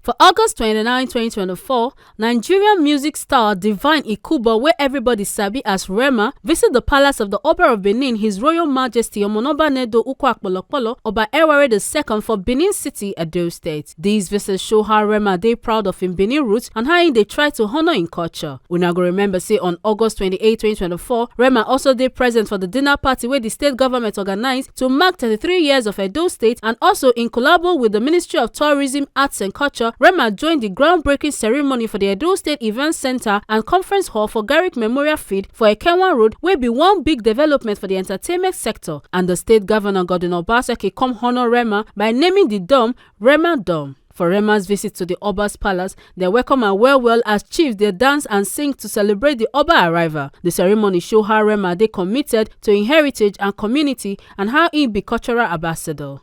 For August 29, 2024, Nigerian music star Divine Ikubo, where everybody sabi as Rema, visit the palace of the Oba of Benin, His Royal Majesty Omonoba Nedo Ukwu Oba Eware II for Benin City, Edo State. These visits show how Rema dey proud of him Benin roots and how they try to honor in culture. Una go remember say on August 28, 2024, Rema also dey present for the dinner party where the state government organized to mark 33 years of Edo State, and also in collabo with the Ministry of Tourism, Arts and Culture, Rema joined the groundbreaking ceremony for the Edo State Event Center and Conference Hall for Garrick Memorial Field for Ekenwa Road, wey be one big development for the entertainment sector. And the state governor Godwin Obaseki come honor Rema by naming the dome Rema Dome. For Rema's visit to the Oba's palace, they welcome her well as chiefs they dance and sing to celebrate the Oba arrival. The ceremony show how Rema they committed to in heritage and community and how he be cultural ambassador.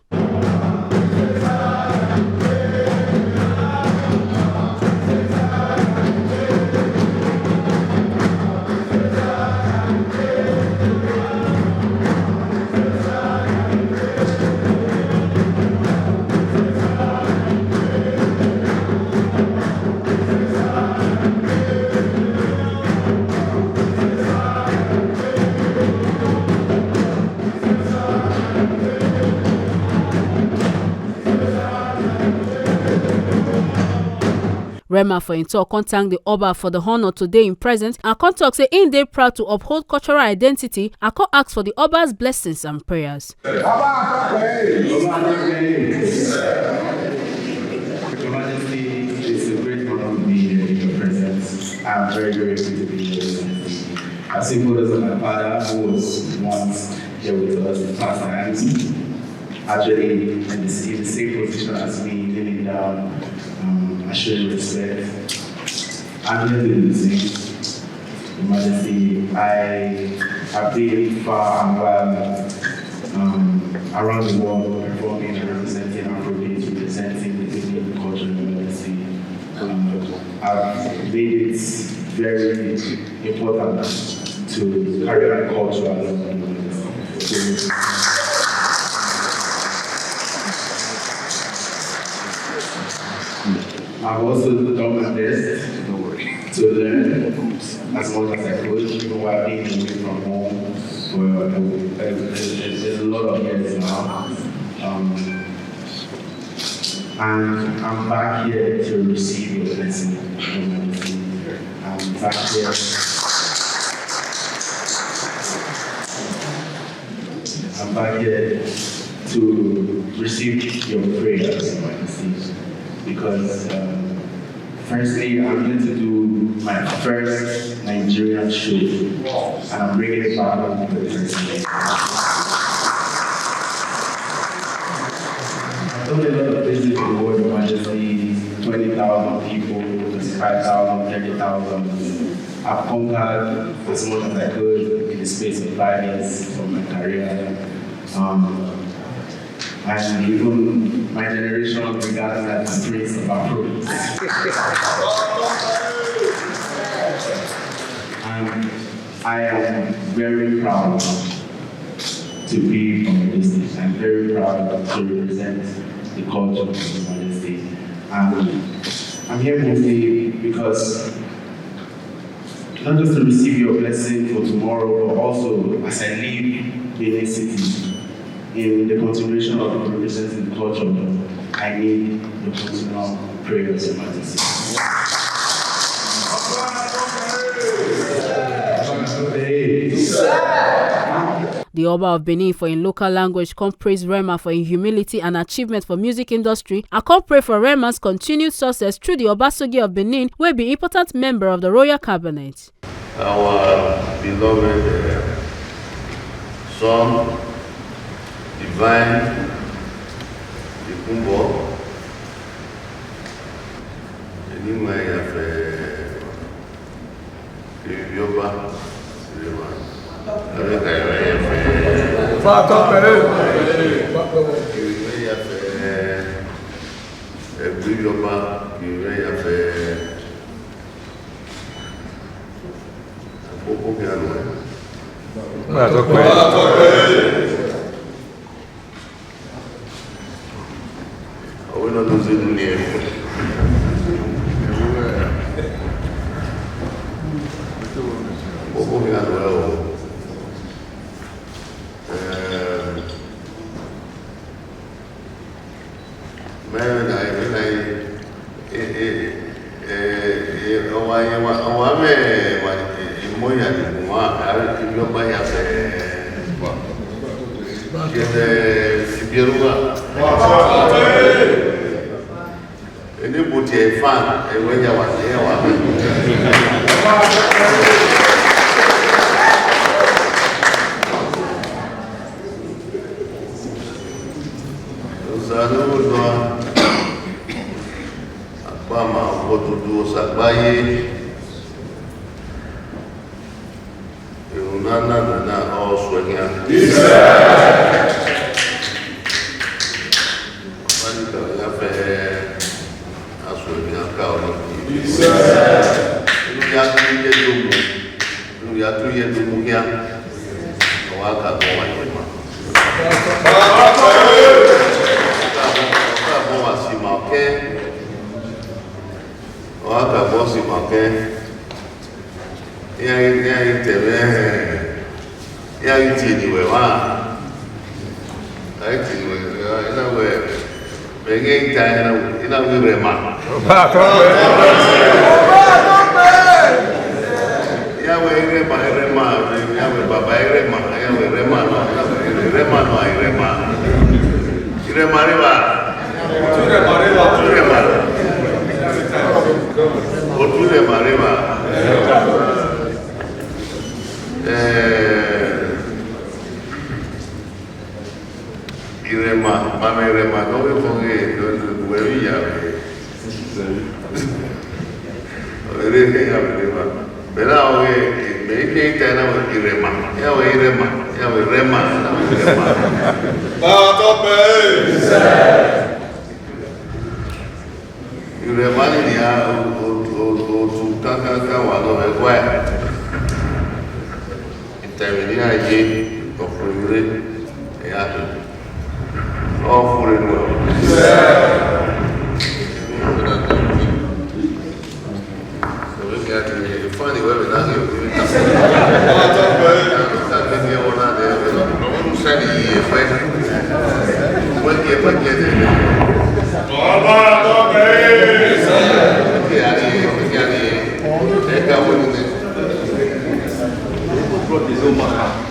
Rema for in talk thank the Oba for the honor today in present and talk say in dey proud to uphold cultural identity and ask for the Oba's blessings and prayers. Your Majesty, it's a great honor to be here in your presence. I'm very grateful to be here. As simple as my father, who was once here with us in past times, actually in the same position as me, kneeling down, showing respect. I'm here to listen. Your Majesty, I have been far and wide around the world performing and representing Afrobeat, representing the Benin culture. Your Majesty, I've made it very important to carry our culture along. I've also done my best to learn as much as I could, even while being away from home for a lot of years now. And I'm back here to receive your blessing. I'm back here. I'm back here to receive your prayers, Your Majesty. Because firstly, I'm going to do my first Nigerian show, and I'm bringing it back on to the first day. I've done a lot of places in the world, Your Majesty, 20,000 people, 25,000, 30,000. I've conquered as much as I could in the space of 5 years of my career. And even my generation regarded as the prince of Afrobeat. And I am very proud to be from this state. I'm very proud to represent the culture of the Majesty. And I'm here mostly because not just to receive your blessing for tomorrow, but also as I leave Benin City, in the continuation of representing the culture, I need the continual prayers, Your Majesty. The Oba of Benin for in local language come praise Rema for in humility and achievement for music industry and come pray for Rema's continued success through the Obasogie of Benin, where be important member of the Royal Cabinet. Our beloved son, Divine Ikubo, anyway, Yoba, we're not losing the name.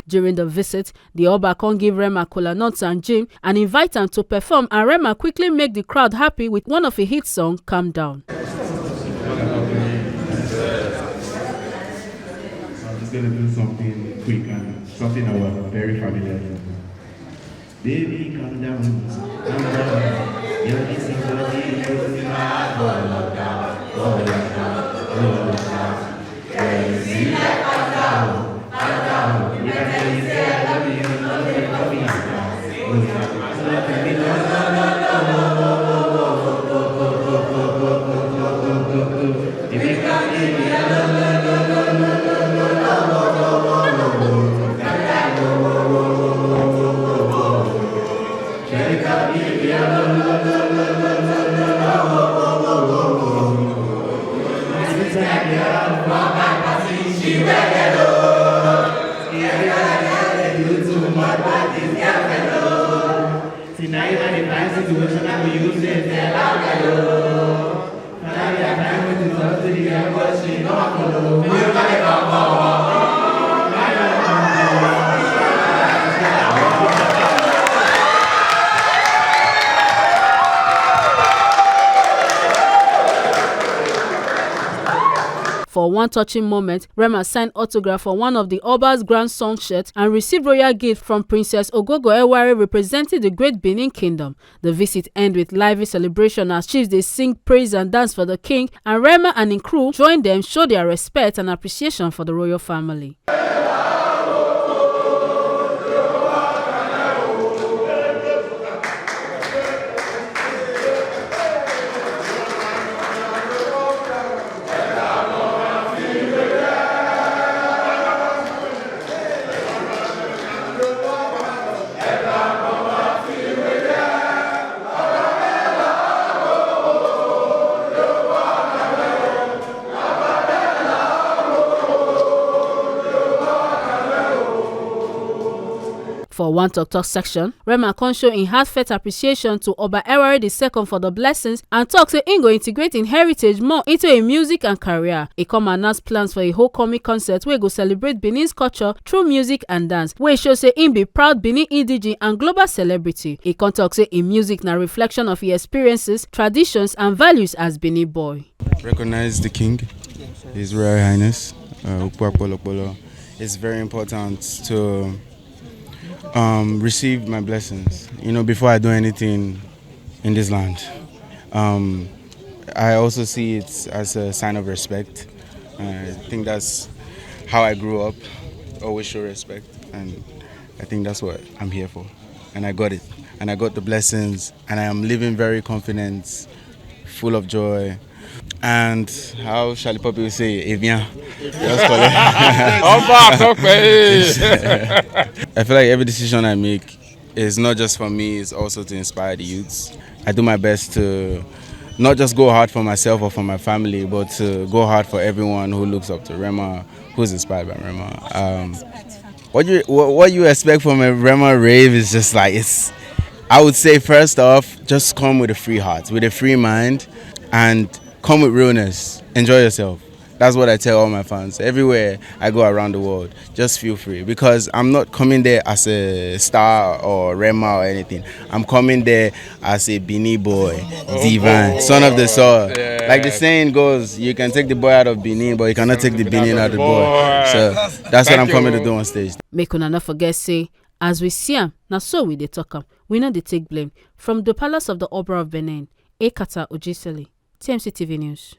During the visit, the Oba can give Rema kola nuts and gin and invite him to perform, and Rema quickly make the crowd happy with one of his hit song, Calm Down. I'm just going to do something quick and something that was very familiar. Baby, calm down, calm down. You're missing somebody, you're not all down, all down, all down. Crazy, calm down, calm down. You can say I love you, love you, love you. If you can't give me a For one touching moment, Rema signed autograph for one of the Oba's grandson shirts and received royal gift from Princess Ogogo Eware representing the great Benin Kingdom. The visit ended with lively celebration as chiefs they sing praise and dance for the king, and Rema and his crew joined them show their respect and appreciation for the royal family. For one talk section, Rema con show in heartfelt appreciation to Oba II for the blessings and talk say im go integrate in heritage more into a music and career. E come announce plans for a whole comic concert wey go celebrate Benin's culture through music and dance, wey show say im be proud Benin indigene and global celebrity. E con talk say im music na reflection of im experiences, traditions and values as Benin boy. Recognize the king, His Royal Highness, Ukwa. It's very important to receive my blessings, before I do anything in this land. I also see it as a sign of respect. I think that's how I grew up, always show respect, and I think that's what I'm here for. And I got it, and I got the blessings, and I am living very confident, full of joy. And how shall the people say, eh bien? I feel like every decision I make is not just for me, it's also to inspire the youths. I do my best to not just go hard for myself or for my family, but to go hard for everyone who looks up to Rema, who's inspired by Rema. What you expect from a Rema rave is just like, I would say first off, just come with a free heart, with a free mind, and come with realness. Enjoy yourself. That's what I tell all my fans. Everywhere I go around the world, just feel free. Because I'm not coming there as a star or Rema or anything. I'm coming there as a Benin boy, divine, son of the soil. Yeah. Like the saying goes, you can take the boy out of Benin, but you cannot take the Benin out of the boy. So that's what I'm coming to do on stage. Make una not forget say, as we see am, na so we dey talk am. We no dey take blame. From the palace of the Oba of Benin, Ekata Ojiseli, TMC TV News.